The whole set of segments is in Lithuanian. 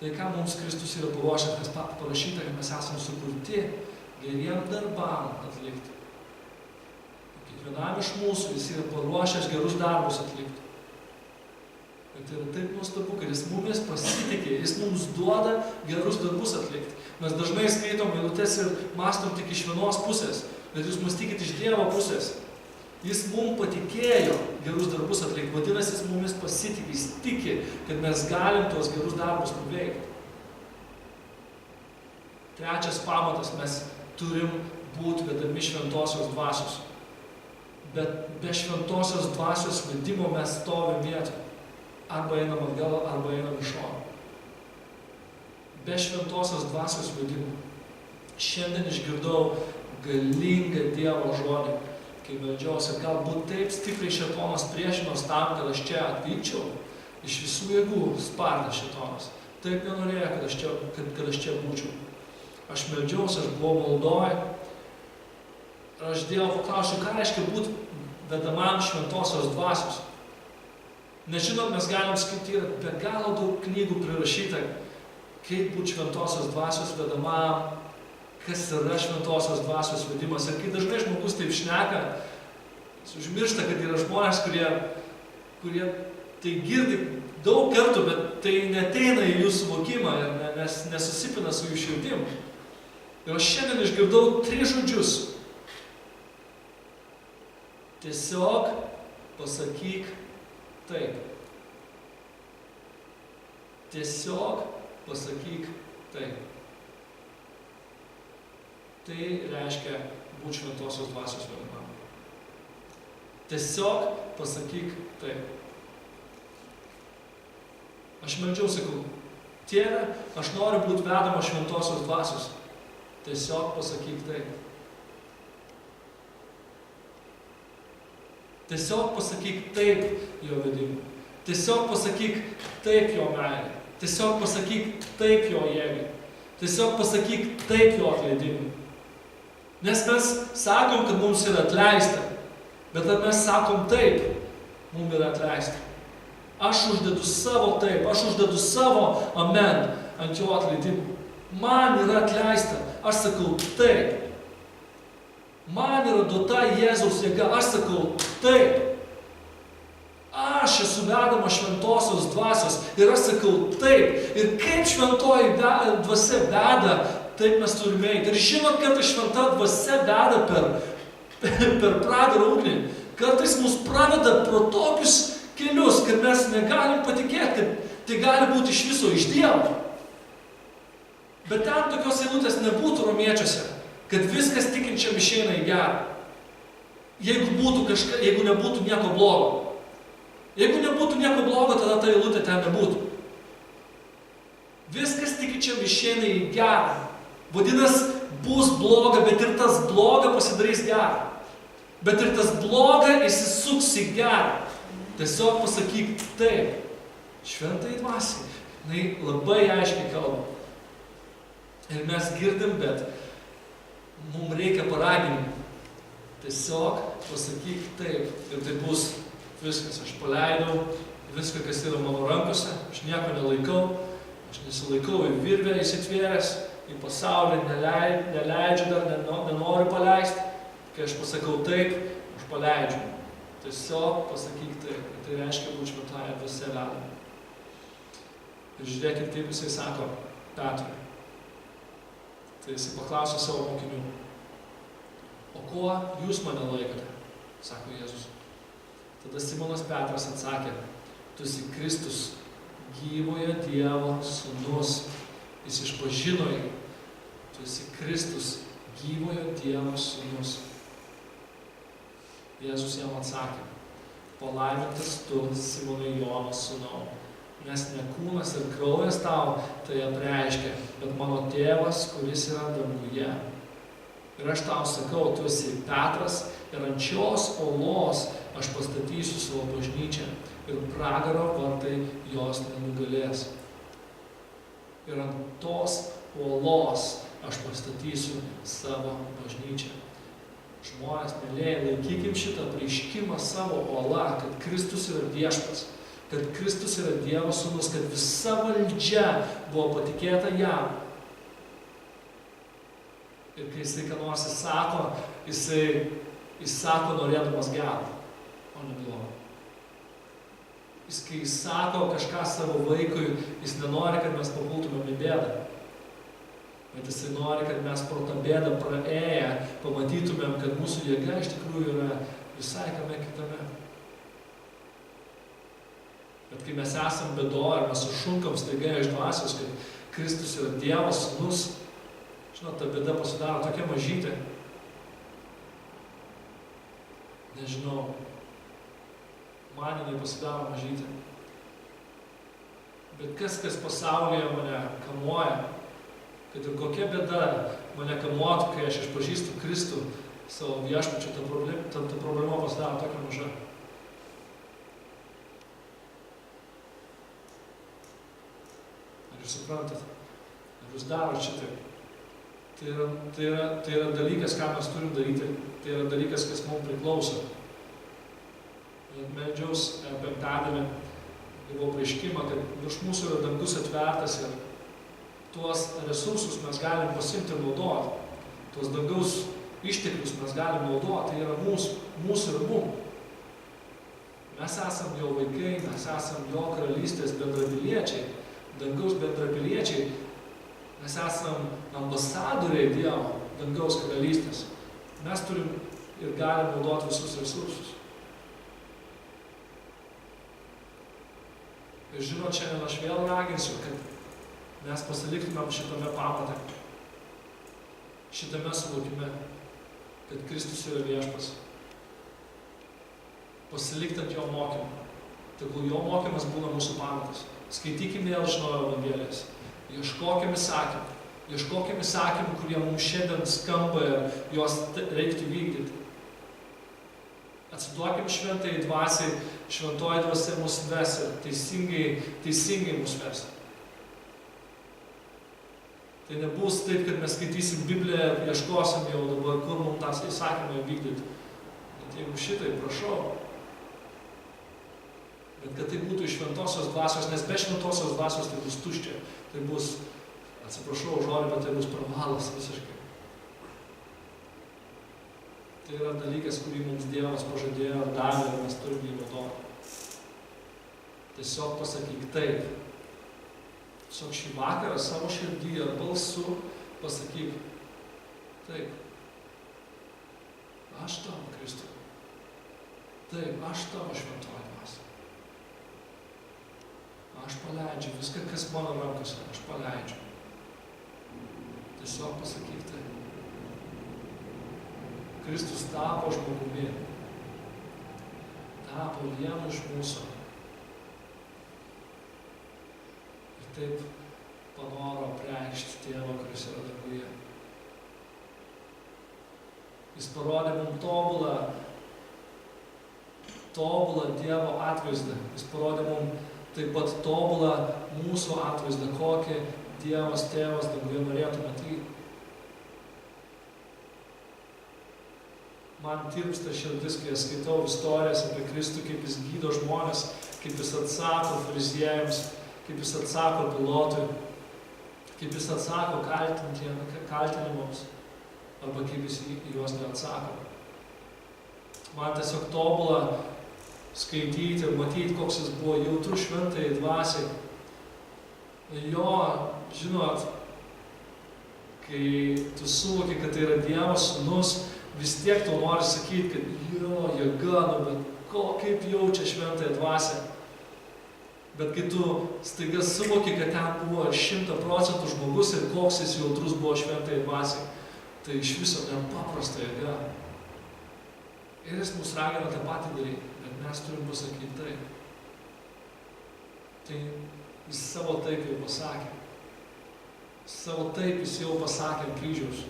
Tai ką mums Kristus yra paruošęs, kas parašyta, kad mes esame sukurti geriem darbam atlikti. Kiekvienam iš mūsų jis yra paruošęs gerus darbus atlikti. Ir tai yra taip nuostabu, kad jis mumis pasitikė, jis mums duoda gerus darbus atlikti. Mes dažnai skaitom eilutes ir mąstom tik iš vienos pusės, bet jūs mąstykit iš Dievo pusės. Jis mums patikėjo gerus darbus atlikti, vadinasi, jis mumis pasitikė, jis tiki, kad mes galim tuos gerus darbus nuveikti. Trečias pamatas, mes turim būti vedami šventosios dvasios. Bet be šventosios dvasios vedimo mes stovim vietoj. Arba einam atgal, arba einam iš šono. Be šventosios dvasios vedimo. Šiandien išgirdau galingą Dievo žodį, kai meldžiausi, galbūt taip stipriai šėtonas priešinos tam, kad aš čia atvykčiau, iš visų jėgų spardė šėtonas. Taip nenorėjo, kad aš čia būčiau. Aš meldžiausi, aš buvau maldoje. Ir aš Dievo paklausiu, ką reiškia būti vedamam šventosios dvasios. Nežinot, mes galim skaityti be galo daug knygų prirašyta, kaip būti šventosios dvasios vedamam, kas yra šventosios dvasios vedimas. Ir kai dažnai žmogus taip šneka, jis užmiršta, kad yra žmonės, kurie tai girdi daug kartų, bet tai neteina į jų suvokimą ir nesusipina su jų širdim. Ir aš šiandien išgirdau 3 žodžius. Tiesiog pasakyk taip. Tiesiog pasakyk taip. Tai reiškia būti šventosios dvasios vedamam. Tiesiog pasakyk taip. Aš meldžiau, sakau, Tėve, aš noriu būti vedama šventosios dvasios. Tiesiog pasakyk taip. Tiesiog pasakyk taip jo vedimui. Tiesiog pasakyk taip jo meilė. Tiesiog pasakyk taip jo jėgai. Tiesiog pasakyk taip jo atleidimui. Nes mes sakom, kad mums yra atleista, bet ar mes sakom taip, mums yra atleista. Aš uždedu savo taip, aš uždedu savo amen ant jo atleidimų. Man yra atleista, aš sakau taip. Man yra duota Jėzaus jėga, aš sakau taip. Aš esu vedama šventosios dvasios ir aš sakau taip. Ir kaip šventoji dvasia veda, taip mes turime eiti. Ir žinot, kad ta šventa dvasia veda per pragaro ugnį. Kartais mus praveda pro tokius kelius, kad mes negalim patikėti, kad tai gali būti iš viso iš Dievo. Bet ten tokios eilutės nebūtų romiečiuose, kad viskas tikinčiam išeina į gerą. Jeigu nebūtų nieko blogo. Jeigu nebūtų nieko blogo, tada ta eilutė ten nebūtų. Viskas tikinčiam išeina į gerą. Vadinasi, bus bloga, bet ir tas bloga pasidarys gerą. Bet ir tas bloga įsisuks į gerą. Tiesiog pasakyk taip. Šventai dvasiai. Jinai labai aiškiai kalba. Ir mes girdim, bet mums reikia paraginimų. Tiesiog pasakyk taip. Ir tai bus viskas. Aš paleidau viską, kas yra mano rankose. Aš nieko nelaikau. Aš nesilaikau į virvę įsitvėręs, į pasaulį neleidžiu dar, nenoriu paleisti. Kai aš pasakau taip, aš paleidžiu. Tiesiog pasakyk taip. Ir tai reiškia būti šventąja dvasia vedama. Ir žiūrėkit, kaip jisai sako Petrui. Tai jisai paklausė savo mokinių. O kuo jūs mane laikote? Sako Jėzus. Tada Simonas Petras atsakė, tu esi Kristus, gyvojo Dievo sūnus. Jis išpažino jį. Tu esi Kristus, gyvojo Dievo sūnus. Jėzus jam atsakė, palaimintas tu, Simonai Jono sūnau, nes ne kūnas ir kraujas tau tai apreiškia, bet mano tėvas, kuris yra danguje. Ir aš tau sakau, tu esi Petras ir ant šios olos aš pastatysiu savo bažnyčią ir pragaro vartai jos nenugalės. Ir ant tos olos aš pastatysiu savo bažnyčią. Žmonės, mėlėjai, laikykim šitą apreiškimą savo ola, kad Kristus yra viešpats, kad Kristus yra Dievo sūnus, kad visa valdžia buvo patikėta jam. Ir kai jisai ką nors įsako, jisai įsako norėdamas gero, o ne blogo. Kai jis sako kažką savo vaikui, jis nenori, kad mes papultumėm į bėdą. Bet jisai nori, kad mes pro tą bėdą praėję pamatytumėm, kad mūsų jėga iš tikrųjų yra visai kame kitame. Bet kai mes esam bėdoje ir mes sušunkam staiga iš dvasios, kad Kristus yra Dievo sūnus, žinot, ta bėda pasidaro tokia mažytė. Nežinau, man jinai pasidaro mažytė. Bet kas pasaulyje mane kamuoja, kad ir kokia bėda mane kamuotų, kai aš išpažįstu Kristų savo viešpačiu, ta problema pasidaro tokia maža. Ar jūs suprantat? Ar jūs darot šitaip? Tai yra dalykas, ką mes turim daryti. Tai yra dalykas, kas mums priklauso. Meldžiaus penktadienį gavau prieškimą, kad virš mūsų yra dangus atvertas ir tuos resursus mes galim pasimti ir naudoti. Tuos dangaus išteklius mes galim naudoti. Tai yra mūsų ir mum. Mes esam jo vaikai, mes esam jo karalystės bendrapiliečiai, dangaus bendrapiliečiai. Mes esam ambasadoriai Dievo, dangaus karalystės. Mes turim ir galim naudoti visus resursus. Ir žinot, šiandien aš vėl raginsiu, kad mes pasiliktumėm šitame pamate, šitame suvokime, kad Kristus yra viešpats. Pasiliktant jo mokymą. Tegul jo mokymas būna mūsų pamatas. Skaitykim vėl iš naujo Evangelijas. Ieškokim įsakymų, kurie mums šiandien skamba ir juos reiktų vykdyti. Atsiduokim šventai dvasiai, šventoji dvasia mus ves ir teisingai mus ves. Tai nebus taip, kad mes skaitysim Bibliją ir ieškosim jau dabar, kur mums tas įsakymą vykdyti. Bet jeigu šitai, prašau. Bet kad tai būtų iš šventosios dvasios, nes be šventosios dvasios tai bus tuščia. Tai bus, atsiprašau žodį, bet tai bus pravalas visiškai. Tai yra dalykas, kurį mums Dievas pažadėjo ir davė ir mes turime jį naudoti. Tiesiog pasakyk taip. Tiesiog šį vakarą savo širdyje ir balsu pasakyk taip. Aš tavo Kristau. Taip, aš tavo šventoji dvasia. Aš paleidžiu viską, kas mano rankose, aš paleidžiu. Tiesiog pasakyk taip. Kristus tapo žmogumi, tapo vienu iš mūsų. Ir taip panoro apreikšti Tėvą, kuris yra danguje. Jis parodė mums tobulą Dievo atvaizdą. Jis parodė mums taip pat tobulą mūsų atvaizdą, kokį Dievas Tėvas danguje norėtų matyti. Man tirpsta širdis, kai aš skaitau istorijas apie Kristų, kaip jis gydo žmonės, kaip jis atsako fariziejams, kaip jis atsako Pilotui, kaip jis atsako kaltinimams, arba kaip jis juos neatsako. Man tiesiog tobula skaityti ir matyti, koks jis buvo jautrus šventai dvasiai. Jo, žinot, kai tu suvoki, kad tai yra Dievo sūnus, vis tiek tau nori sakyti, kad jo, jėga, bet kaip jaučia šventąją dvasią. Bet kai tu staiga suvoki, kad ten buvo 100% žmogus ir koks jis jautrus buvo šventąją dvasiai, tai iš viso nepaprasta jėga. Ir jis mus ragina tą patį daryti, bet mes turim pasakyti taip. Tai jis savo taip jau pasakė. Savo taip jis jau pasakė ant kryžiaus.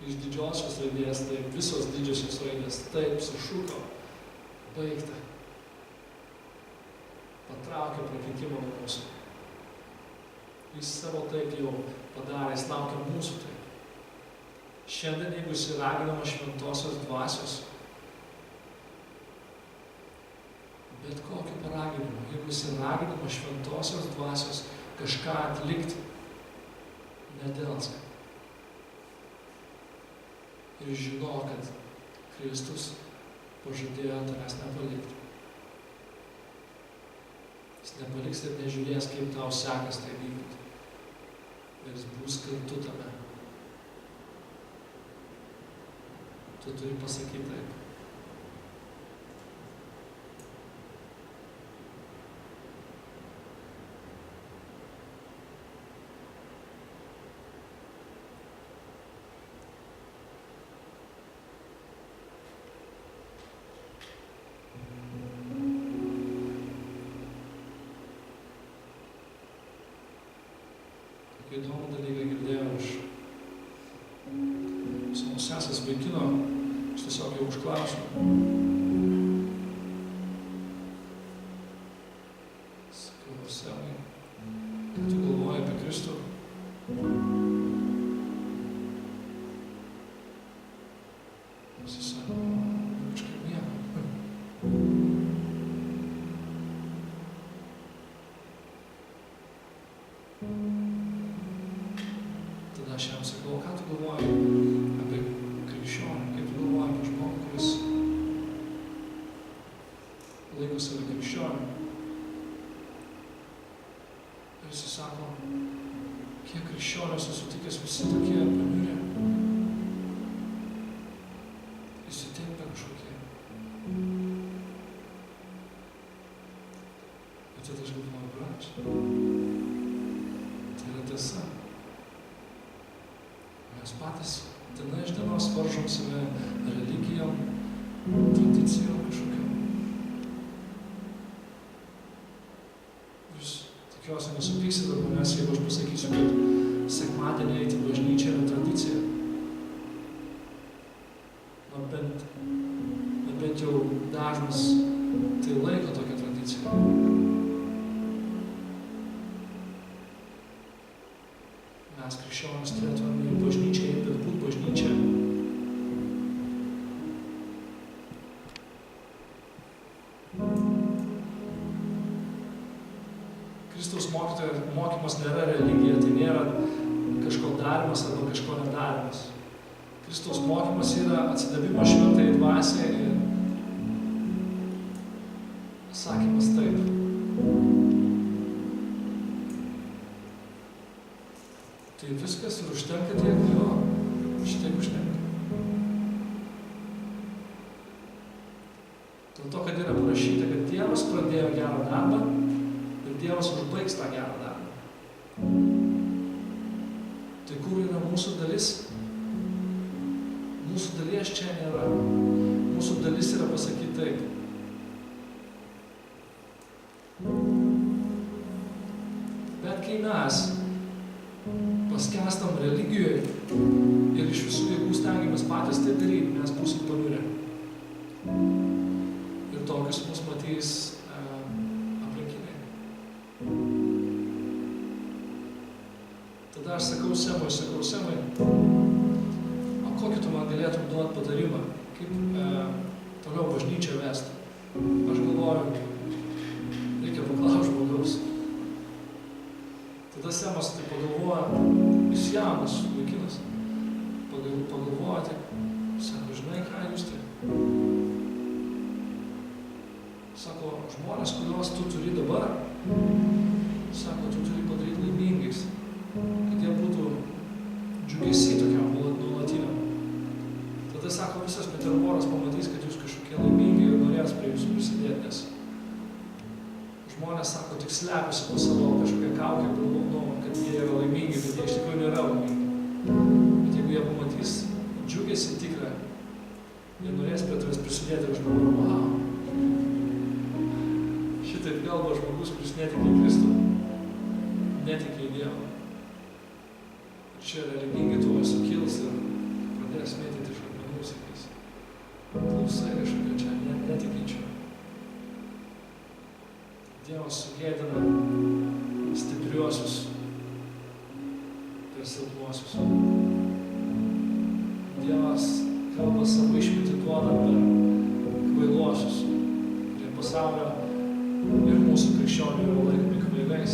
Iš didžiosios raidės, taip, visos didžiosios raidės, taip, sušuko, baigta. Patraukė prakeikimą nuo mūsų. Jis savo taip jau padarė, jis laukia mūsų taip. Šiandien, jeigu jis raginama šventosios dvasios, be bet kokiu paraginimu. Jeigu esi raginamas šventosios dvasios kažką atlikti, nedelsk. Ir žino, kad Kristus pažadėjo tavęs nepalikti. Jis nepaliks ir nežiūrės, kaip tau sekas tai vykdyti. Bet jis bus kartu tame. Tu turi pasakyti taip. Įdomų dalyką girdėjau iš savo sesės vaikino, aš tiesiog jau užklausiu. Sakau, Semai, ką tu galvoji apie Kristų? Jis sako, kažkaip nieko. Tada aš jam sakau, ką tu galvoji apie krikščionį, kaip tu galvoji apie žmogų, kuris laiko save krikščioniu. Ir jis sako, kiek krikščionių esu sutikęs, visi tokie paniurę, įsitempę kažkokie. Bet tada aš galvoju, brač, tai yra tiesa. Mes patys diena iš dienos varžom save religijom, tradicijom kažkokiam. Jūs tikiuosi nesupyksit ar manęs, jeigu aš pasakysiu, kad sekmadienį eiti į bažnyčią yra tradicija. Bent jau dažnas tai laiko tokią tradiciją. Mes krikščionys turėtume į bažnyčią, bet būt bažnyčia. Kristaus mokymas nėra religija, tai nėra kažko darimas arba kažko nedarimas. Kristaus mokymas yra atsidavimas šventai dvasiai ir sakymas taip. Tai viskas ir užtenka tiek, jo, šitiek užtenka. Dėl to, kad yra parašyta, kad Dievas pradėjo gerą darbą ir Dievas užbaigs tą gerą darbą. Tai kur yra mūsų dalis? Mūsų dalies čia nėra. Mūsų dalis yra pasakyti taip. Bet kai mes paskęstam religijoje ir iš visų jėgų stengiamės patys tai daryti, mes būsim paniurę. Ir tokius mus matys aplinkiniai. Tada aš sakau Semai, o kokį tu man galėtum duoti patarimą, kaip toliau bažnyčią vesti? Aš galvoju, reikia paklausti žmogaus. Tada Semas tai pagalvoja, jis jaunas vaikinas, pagalvoja, tai sako, žinai ką jūs tai? Sako, žmonės, kuriuos tu turi dabar, sako, tu turi padaryti laimingais, kad jie būtų džiugesy tokiam nuolatiniam. Tada sako, visas Peterboras pamatys, kad jūs kažkokie laimingi ir norės prie jūsų prisidėti, nes žmonės, sako, tik slepiasi po savo kažkokią kaukę, kad jie yra laimingi, bet jie iš tikrųjų nėra laimingi. Bet jeigu jie pamatys džiugėsi tikrą, jie norės prie tavęs prisidėti ir aš galvoju, wow. Šitaip kalba žmogus, kuris netiki į Kristų, netiki į Dievą. Ir čia religingi tuo sukils ir pradės mėtyti iš akmenų, sakys. Klausai kažkokia čia, netikinčio. Dievas sugėdina stipriuosius per silpnuosius. Dievas kalba savo išmintį duoda per kvailuosius. Prie pasaulio ir mūsų krikščionių yra laikomi kvailiais.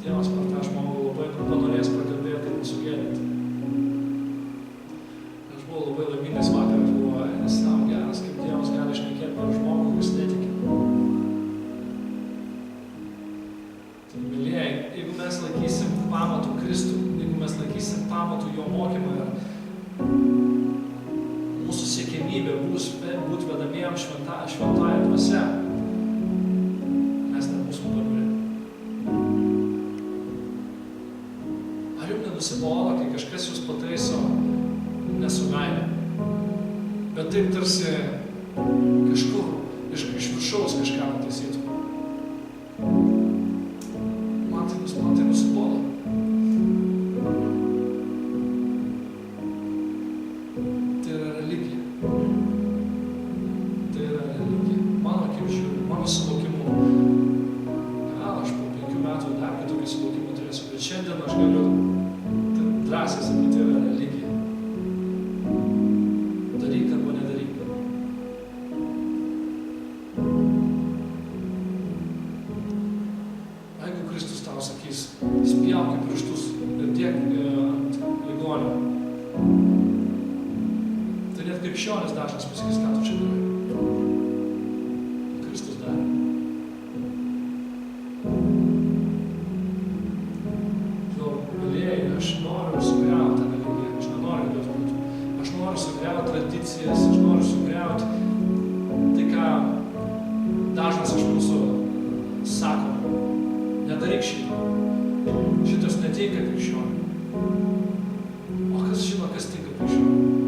Dievas per tą žmogų labai panorės prakalbėti ir mūsų gėdinti. Aš buvau labai laimingas vakar, aš buvau, nes tau geras, kaip Dievas gali šnekėti per žmogų, kuris netiki. Tai, mylėjai, jeigu mes laikysim pamatų Kristų, jeigu mes laikysim pamatų jo mokymą ir mūsų siekėmybė bus būti vedamiem šventąja dvasia, mes nebūsim panuri. Ar jums nenusibodo, kai kažkas jūs pataiso ne su meile, bet taip tarsi kažkur iš viršaus kažką pataisytų? Man tai nusibodo. Tai yra religija. Tai yra religija. Mano akim žiūriu, mano suvokimu. Gal aš po 5 metų dar kitokį suvokimą turėsiu, bet šiandien aš galiu drąsiai sakyti, tai yra religija. Daryk arba nedaryk. Jeigu Kristus tau sakys, spjauk į pirštus ir dėk ant ligonio, tai net krikščionis dažnas pasakys, ką tu čia darai. Kristus darė. Mylėjai, aš noriu sugriauti tą religiją, aš nenoriu, kad jos būtų. Aš noriu sugriauti tradicijas, aš noriu sugriauti tai, ką dažnas iš mūsų sako. Nedaryk šito. Šitas netinka krikščioniui. O kas žino, kas tinka krikščioniui?